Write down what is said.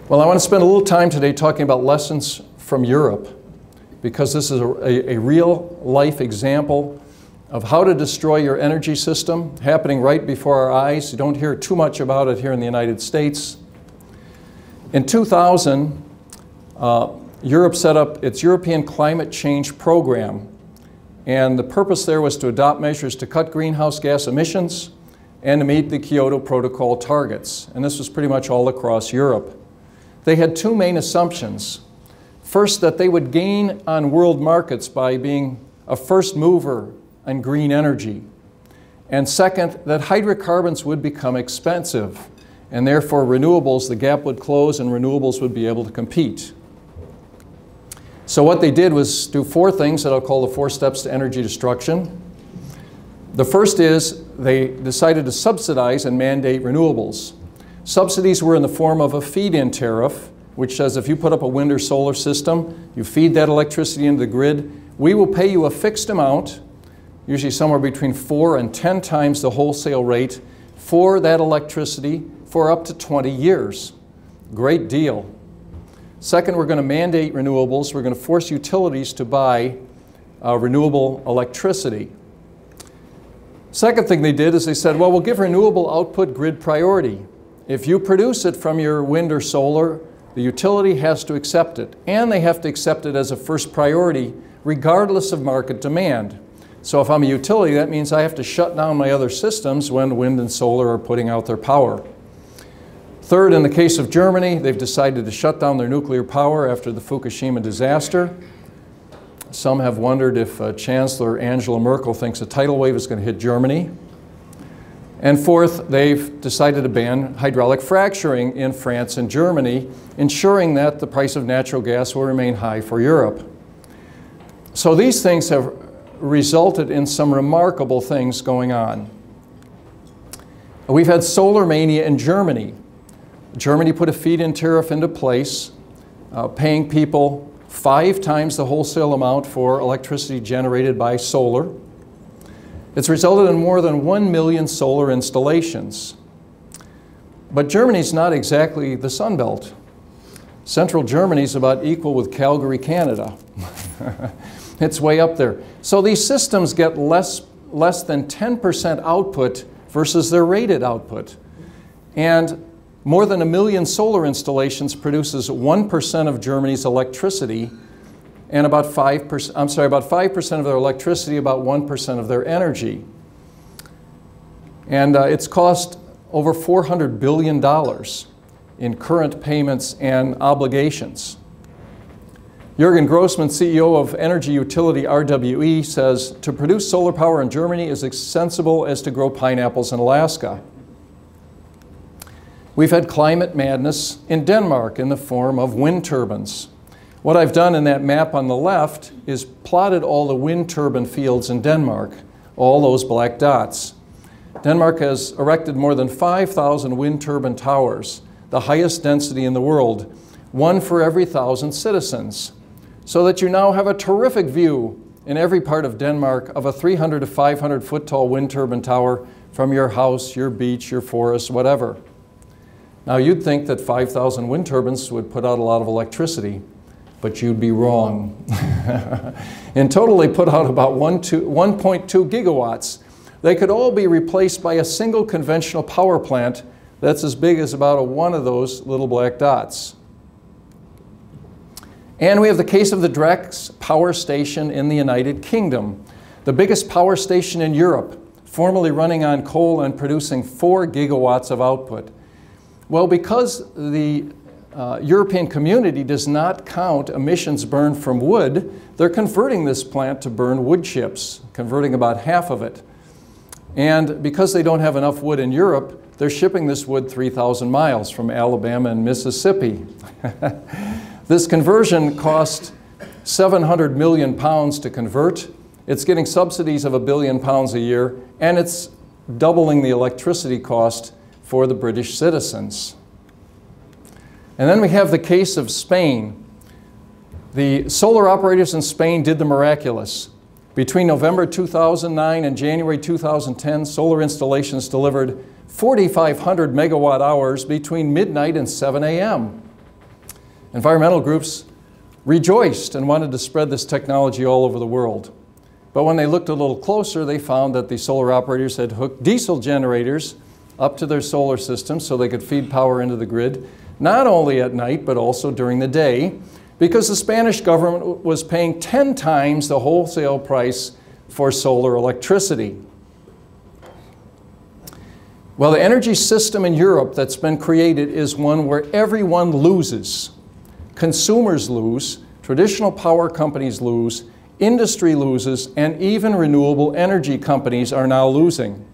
Well, I want to spend a little time today talking about lessons from Europe, because this is a real-life example of how to destroy your energy system, happening right before our eyes. You don't hear too much about it here in the United States. In 2000, Europe set up its European Climate Change Program, and the purpose there was to adopt measures to cut greenhouse gas emissions and to meet the Kyoto Protocol targets. And this was pretty much all across Europe. They had two main assumptions. First, that they would gain on world markets by being a first mover in green energy. And second, that hydrocarbons would become expensive, and therefore renewables, the gap would close and renewables would be able to compete. So what they did was do four things that I'll call the 4 steps to energy destruction. The first is they decided to subsidize and mandate renewables. Subsidies were in the form of a feed-in tariff, which says if you put up a wind or solar system, you feed that electricity into the grid, we will pay you a fixed amount, usually somewhere between 4 and 10 times the wholesale rate, for that electricity for up to 20 years. Great deal. Second, we're going to mandate renewables. We're going to force utilities to buy renewable electricity. Second thing they did is they said, well, we'll give renewable output grid priority. If you produce it from your wind or solar, the utility has to accept it, and they have to accept it as a first priority regardless of market demand. So if I'm a utility, that means I have to shut down my other systems when wind and solar are putting out their power. Third, in the case of Germany, they've decided to shut down their nuclear power after the Fukushima disaster. Some have wondered if Chancellor Angela Merkel thinks a tidal wave is going to hit Germany. And fourth, they've decided to ban hydraulic fracturing in France and Germany, ensuring that the price of natural gas will remain high for Europe. So these things have resulted in some remarkable things going on. We've had solar mania in Germany. Germany put a feed-in tariff into place, paying people 5 times the wholesale amount for electricity generated by solar. It's resulted in more than 1 million solar installations. But Germany's not exactly the Sun Belt. Central Germany's about equal with Calgary, Canada. It's way up there. So these systems get less than 10% output versus their rated output. And more than 1 million solar installations produces 1% of Germany's electricity, and about 5% of their electricity, about 1% of their energy. And it's cost over $400 billion in current payments and obligations. Jürgen Grossman, CEO of energy utility RWE, says, to produce solar power in Germany is as sensible as to grow pineapples in Alaska. We've had climate madness in Denmark in the form of wind turbines. What I've done in that map on the left is plotted all the wind turbine fields in Denmark, all those black dots. Denmark has erected more than 5,000 wind turbine towers, the highest density in the world, 1 for every 1,000 citizens, so that you now have a terrific view in every part of Denmark of a 300 to 500 foot tall wind turbine tower from your house, your beach, your forest, whatever. Now you'd think that 5,000 wind turbines would put out a lot of electricity, but you'd be wrong. In total, they put out about 1.2 gigawatts. They could all be replaced by a single conventional power plant that's as big as about one of those little black dots. And we have the case of the Drex power station in the United Kingdom, the biggest power station in Europe, formerly running on coal and producing 4 gigawatts of output. Well, because the European community does not count emissions burned from wood, they're converting this plant to burn wood chips, converting about half of it. And because they don't have enough wood in Europe, they're shipping this wood 3,000 miles from Alabama and Mississippi. This conversion cost 700 million pounds to convert. It's getting subsidies of £1 billion a year, and it's doubling the electricity cost for the British citizens. And then we have the case of Spain. The solar operators in Spain did the miraculous. Between November 2009 and January 2010, solar installations delivered 4,500 megawatt hours between midnight and 7 a.m. Environmental groups rejoiced and wanted to spread this technology all over the world. But when they looked a little closer, they found that the solar operators had hooked diesel generators up to their solar systems so they could feed power into the grid, not only at night, but also during the day, because the Spanish government was paying 10 times the wholesale price for solar electricity. Well, the energy system in Europe that's been created is one where everyone loses. Consumers lose, traditional power companies lose, industry loses, and even renewable energy companies are now losing.